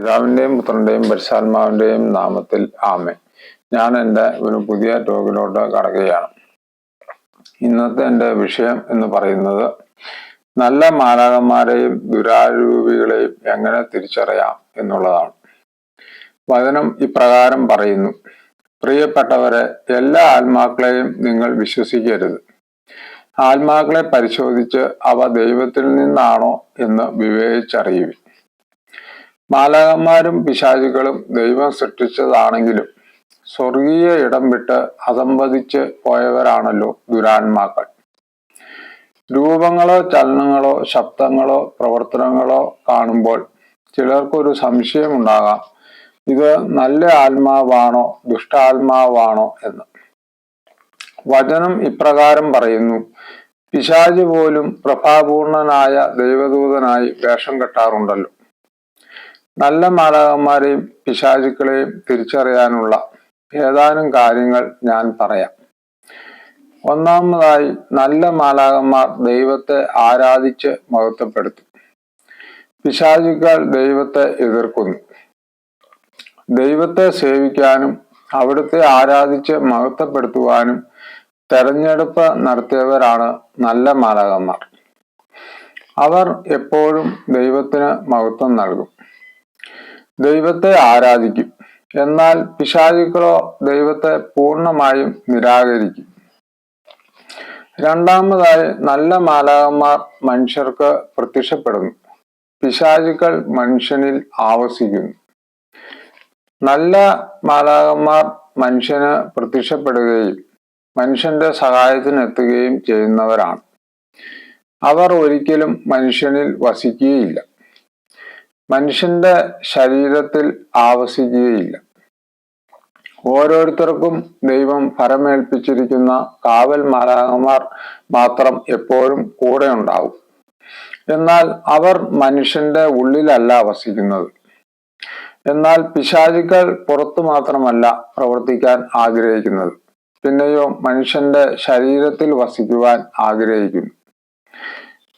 പിതാവിന്റെയും പുത്രന്റെയും പരിശുദ്ധാത്മാവിന്റെയും നാമത്തിൽ ആമേൻ. ഞാൻ എൻ്റെ ഒരു പുതിയ ടോക്കിലോട്ട് കടക്കുകയാണ്. ഇന്നത്തെ എൻ്റെ വിഷയം എന്ന് പറയുന്നത് നല്ല മാലാഖമാരെയും ദുരാരൂപികളെയും എങ്ങനെ തിരിച്ചറിയാം എന്നുള്ളതാണ്. വചനം ഇപ്രകാരം പറയുന്നു: പ്രിയപ്പെട്ടവരെ, എല്ലാ ആത്മാക്കളെയും നിങ്ങൾ വിശ്വസിക്കരുത്. ആത്മാക്കളെ പരിശോധിച്ച് അവ ദൈവത്തിൽ നിന്നാണോ എന്ന് വിവേചിച്ചറിയുവിൻ. മാലാഖമാരും പിശാചുക്കളും ദൈവം സൃഷ്ടിച്ചതാണെങ്കിലും സ്വർഗീയ ഇടം വിട്ട് അധംപതിച്ച് പോയവരാണല്ലോ ദുരാത്മാക്കൾ. രൂപങ്ങളോ ചലനങ്ങളോ ശബ്ദങ്ങളോ പ്രവർത്തനങ്ങളോ കാണുമ്പോൾ ചിലർക്കൊരു സംശയമുണ്ടാകാം, ഇത് നല്ല ആത്മാവാണോ ദുഷ്ടാത്മാവാണോ എന്ന്. വചനം ഇപ്രകാരം പറയുന്നു: പിശാച് പോലും പ്രഭാപൂർണനായ ദൈവദൂതനായി വേഷം കെട്ടാറുണ്ടല്ലോ. നല്ല മാലാഖമാരെയും പിശാചുക്കളെയും തിരിച്ചറിയാനുള്ള ഏതാനും കാര്യങ്ങൾ ഞാൻ പറയാം. ഒന്നാമതായി, നല്ല മാലാഖമാർ ദൈവത്തെ ആരാധിച്ച് മഹത്വപ്പെടുത്തും. പിശാചുക്കൾ ദൈവത്തെ എതിർക്കുന്നു. ദൈവത്തെ സേവിക്കാനും അവിടുത്തെ ആരാധിച്ച് മഹത്വപ്പെടുത്തുവാനും തെരഞ്ഞെടുപ്പ് നടത്തിയവരാണ് നല്ല മാലാഖമാർ. അവർ എപ്പോഴും ദൈവത്തിന് മഹത്വം നൽകും, ദൈവത്തെ ആരാധിക്കും. എന്നാൽ പിശാചുക്കളോ ദൈവത്തെ പൂർണ്ണമായും നിരാകരിക്കും. രണ്ടാമതായി, നല്ല മാലാഖമാർ മനുഷ്യർക്ക് പ്രത്യക്ഷപ്പെടുന്നു. പിശാചുക്കൾ മനുഷ്യനിൽ ആവസിക്കുന്നു. നല്ല മാലാഖമാർ മനുഷ്യന് പ്രത്യക്ഷപ്പെടുകയും മനുഷ്യന്റെ സഹായത്തിനെത്തുകയും ചെയ്യുന്നവരാണ്. അവർ ഒരിക്കലും മനുഷ്യനിൽ വസിക്കുകയില്ല, മനുഷ്യന്റെ ശരീരത്തിൽ ആവസിക്കുകയില്ല. ഓരോരുത്തർക്കും ദൈവം ഫലമേൽപ്പിച്ചിരിക്കുന്ന കാവൽ മാലാഖമാർ മാത്രം എപ്പോഴും കൂടെ ഉണ്ടാവും. എന്നാൽ അവർ മനുഷ്യന്റെ ഉള്ളിലല്ല വസിക്കുന്നത്. എന്നാൽ പിശാചുക്കൾ പുറത്തു മാത്രമല്ല പ്രവർത്തിക്കാൻ ആഗ്രഹിക്കുന്നത്, പിന്നെയോ മനുഷ്യന്റെ ശരീരത്തിൽ വസിക്കുവാൻ ആഗ്രഹിക്കുന്നു.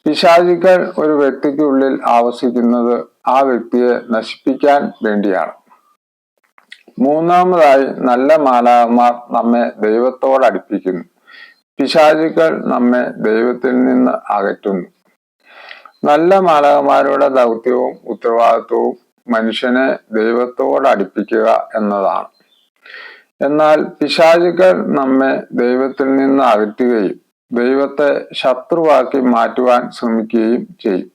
പിശാചുക്കൾ ഒരു വ്യക്തിക്കുള്ളിൽ ആവസിക്കുന്നത് ആ വ്യക്തിയെ നശിപ്പിക്കാൻ വേണ്ടിയാണ്. മൂന്നാമതായി, നല്ല മാലാഖമാർ നമ്മെ ദൈവത്തോട് അടുപ്പിക്കുന്നു. പിശാചുക്കൾ നമ്മെ ദൈവത്തിൽ നിന്ന് അകറ്റുന്നു. നല്ല മാലാഖമാരുടെ ദൗത്യവും ഉത്തരവാദിത്വവും മനുഷ്യനെ ദൈവത്തോട് അടുപ്പിക്കുക എന്നതാണ്. എന്നാൽ പിശാചുക്കൾ നമ്മെ ദൈവത്തിൽ നിന്ന് അകറ്റുകയും ദൈവത്തെ ശത്രുവാക്കി മാറ്റുവാൻ ശ്രമിക്കുകയും ചെയ്യും.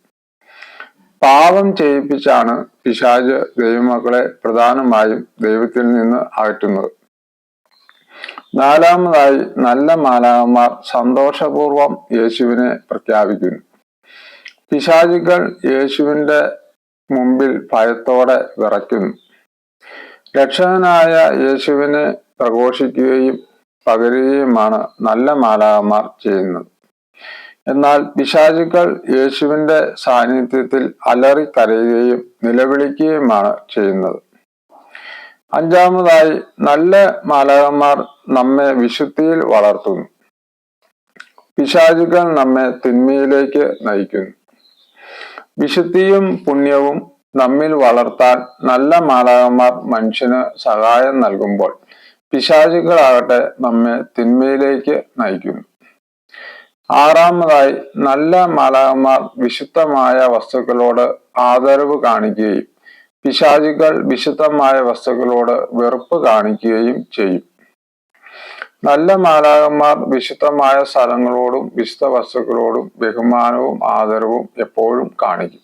പാപം ചെയ്യിപ്പിച്ചാണ് പിശാച് ദൈവമക്കളെ പ്രധാനമായും ദൈവത്തിൽ നിന്ന് അകറ്റുന്നത്. നാലാമതായി, നല്ല മാലാഖമാർ സന്തോഷപൂർവം യേശുവിനെ പ്രഖ്യാപിക്കുന്നു. പിശാചുക്കൾ യേശുവിന്റെ മുമ്പിൽ ഭയത്തോടെ വിറയ്ക്കുന്നു. രക്ഷകനായ യേശുവിനെ പ്രഘോഷിക്കുകയും പകരുകയുമാണ് നല്ല മാലാഖമാർ ചെയ്യുന്നത്. എന്നാൽ പിശാചുക്കൾ യേശുവിന്റെ സാന്നിധ്യത്തിൽ അലറിക്കരയുകയും നിലവിളിക്കുകയുമാണ് ചെയ്യുന്നത്. അഞ്ചാമതായി, നല്ല മാലാഖമാർ നമ്മെ വിശുദ്ധിയിൽ വളർത്തുന്നു. പിശാചുക്കൾ നമ്മെ തിന്മയിലേക്ക് നയിക്കുന്നു. വിശുദ്ധിയും പുണ്യവും നമ്മിൽ വളർത്താൻ നല്ല മാലാഖമാർ മനുഷ്യന് സഹായം നൽകുമ്പോൾ പിശാചുക്കളാകട്ടെ നമ്മെ തിന്മയിലേക്ക് നയിക്കുന്നു. ആറാമതായി, നല്ല മാലാഖമാർ വിശുദ്ധമായ വസ്തുക്കളോട് ആദരവ് കാണിക്കുകയും പിശാചുക്കൾ വിശുദ്ധമായ വസ്തുക്കളോട് വെറുപ്പ് കാണിക്കുകയും ചെയ്യും. നല്ല മാലാഖമാർ വിശുദ്ധമായ സ്ഥലങ്ങളോടും വിശുദ്ധ വസ്തുക്കളോടും ബഹുമാനവും ആദരവും എപ്പോഴും കാണിക്കും.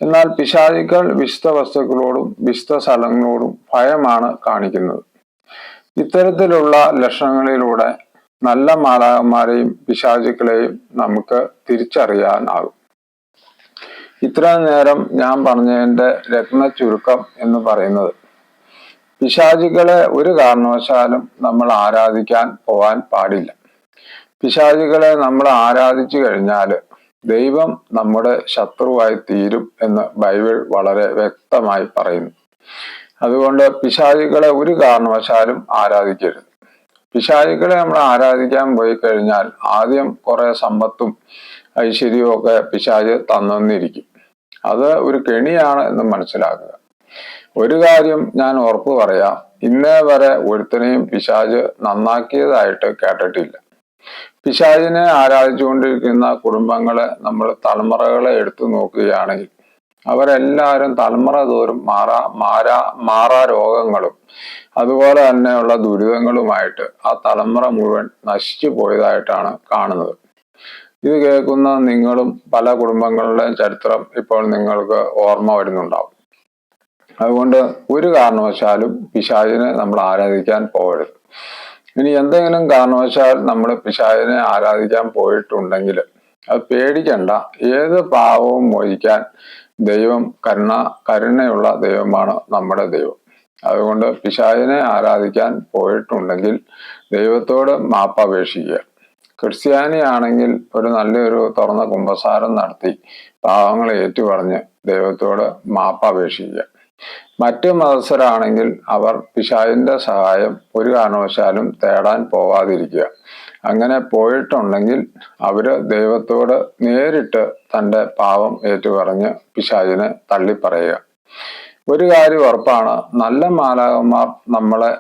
എന്നാൽ പിശാചുക്കൾ വിശുദ്ധ വസ്തുക്കളോടും വിശുദ്ധ സ്ഥലങ്ങളോടും ഭയമാണ് കാണിക്കുന്നത്. ഇത്തരത്തിലുള്ള ലക്ഷണങ്ങളിലൂടെ നല്ല മാലാഖമാരെയും പിശാചുക്കളെയും നമുക്ക് തിരിച്ചറിയാനാകും. ഇത്രയും നേരം ഞാൻ പറഞ്ഞതിന്റെ രത്ന ചുരുക്കം എന്ന് പറയുന്നത്, പിശാചുക്കളെ ഒരു കാരണവശാലും നമ്മൾ ആരാധിക്കാൻ പോവാൻ പാടില്ല. പിശാചുക്കളെ നമ്മൾ ആരാധിച്ചു കഴിഞ്ഞാൽ ദൈവം നമ്മുടെ ശത്രുവായി തീരും എന്ന് ബൈബിൾ വളരെ വ്യക്തമായി പറയുന്നു. അതുകൊണ്ട് പിശാചുക്കളെ ഒരു കാരണവശാലും ആരാധിക്കരുത്. പിശാചുക്കളെ നമ്മൾ ആരാധിക്കാൻ പോയി കഴിഞ്ഞാൽ ആദ്യം കുറെ സമ്പത്തും ഐശ്വര്യവും ഒക്കെ പിശാച് തന്നിരിക്കും. അത് ഒരു കെണിയാണ് എന്ന് മനസ്സിലാക്കുക. ഒരു കാര്യം ഞാൻ ഉറപ്പു പറയാം, ഇന്നേ വരെ ഒരുത്തനെയും പിശാച് നന്നാക്കിയതായിട്ട് കേട്ടിട്ടില്ല. പിശാചിനെ ആരാധിച്ചുകൊണ്ടിരിക്കുന്ന കുടുംബങ്ങളെ നമ്മൾ തലമുറകളെ എടുത്തു നോക്കുകയാണെങ്കിൽ അവരെല്ലാവരും തലമുറ തോറും മാറാ രോഗങ്ങളും അതുപോലെ തന്നെയുള്ള ദുരിതങ്ങളുമായിട്ട് ആ തലമുറ മുഴുവൻ നശിച്ചു പോയതായിട്ടാണ് കാണുന്നത്. ഇത് കേൾക്കുന്ന നിങ്ങളും പല കുടുംബങ്ങളുടെയും ചരിത്രം ഇപ്പോൾ നിങ്ങൾക്ക് ഓർമ്മ വരുന്നുണ്ടാവും. അതുകൊണ്ട് ഒരു കാരണവശാലും പിശാചിനെ നമ്മൾ ആരാധിക്കാൻ പോകരുത്. ഇനി എന്തെങ്കിലും കാരണവശാൽ നമ്മൾ പിശാചിനെ ആരാധിക്കാൻ പോയിട്ടുണ്ടെങ്കിൽ അത് പേടിക്കണ്ട. ഏത് പാവവും മോചിക്കാൻ ദൈവം കരുണയുള്ള ദൈവമാണ് നമ്മുടെ ദൈവം. അതുകൊണ്ട് പിശാചിനെ ആരാധിക്കാൻ പോയിട്ടുണ്ടെങ്കിൽ ദൈവത്തോട് മാപ്പപേക്ഷിക്കുക. ക്രിസ്ത്യാനിയാണെങ്കിൽ ഒരു നല്ലൊരു തുറന്ന കുമ്പസാരം നടത്തി പാവങ്ങളെ ഏറ്റുപറഞ്ഞ് ദൈവത്തോട് മാപ്പപേക്ഷിക്കുക. മറ്റു മതസ്ഥരാണെങ്കിൽ അവർ പിശാചിന്റെ സഹായം ഒരു കാരണവശാലും തേടാൻ പോവാതിരിക്കുക. അങ്ങനെ പോയിട്ടുണ്ടെങ്കിൽ അവര് ദൈവത്തോട് നേരിട്ട് തൻ്റെ പാവം ഏറ്റുപറഞ്ഞ് പിശാചിനെ തള്ളിപ്പറയുക. ഒരു കാര്യം ഉറപ്പാണ്, നല്ല മാലാഖമാർ നമ്മളെ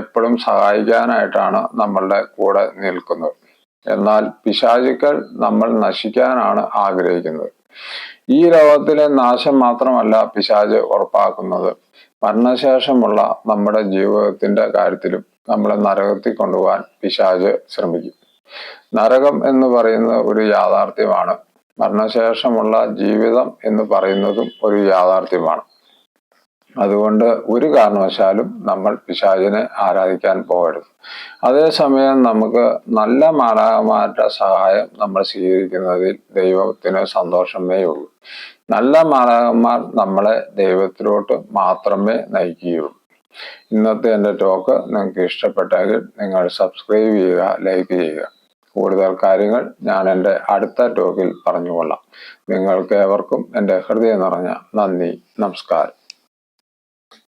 എപ്പോഴും സഹായിക്കാനായിട്ടാണ് നമ്മളുടെ കൂടെ നിൽക്കുന്നത്. എന്നാൽ പിശാചുക്കൾ നമ്മൾ നശിക്കാനാണ് ആഗ്രഹിക്കുന്നത്. ഈ ലോകത്തിലെ നാശം മാത്രമല്ല പിശാച് ഉറപ്പാക്കുന്നത്, മരണശേഷമുള്ള നമ്മുടെ ജീവിതത്തിന്റെ കാര്യത്തിലും നമ്മളെ നരകത്തിൽ കൊണ്ടുപോകാൻ പിശാച് ശ്രമിക്കും. നരകം എന്ന് പറയുന്നത് ഒരു യാഥാർത്ഥ്യമാണ്. മരണശേഷമുള്ള ജീവിതം എന്ന് പറയുന്നതും ഒരു യാഥാർത്ഥ്യമാണ്. അതുകൊണ്ട് ഒരു കാരണവശാലും നമ്മൾ പിശാചിനെ ആരാധിക്കാൻ പോകരുത്. അതേസമയം നമുക്ക് നല്ല മാലാഖമാരുടെ സഹായം നമ്മൾ സ്വീകരിക്കുന്നതിൽ ദൈവത്തിന് സന്തോഷമേ ഉള്ളൂ. നല്ല മാലാഖമാർ നമ്മളെ ദൈവത്തിലോട്ട് മാത്രമേ നയിക്കുകയുള്ളൂ. ഇന്നത്തെ എൻ്റെ ടോക്ക് നിങ്ങൾക്ക് ഇഷ്ടപ്പെട്ടെങ്കിൽ നിങ്ങൾ സബ്സ്ക്രൈബ് ചെയ്യുക, ലൈക്ക് ചെയ്യുക. കൂടുതൽ കാര്യങ്ങൾ ഞാൻ എൻ്റെ അടുത്ത ടോക്കിൽ പറഞ്ഞുകൊള്ളാം. നിങ്ങൾക്ക് ഏവർക്കും എൻ്റെ ഹൃദയം നിറഞ്ഞ നന്ദി, നമസ്കാരം.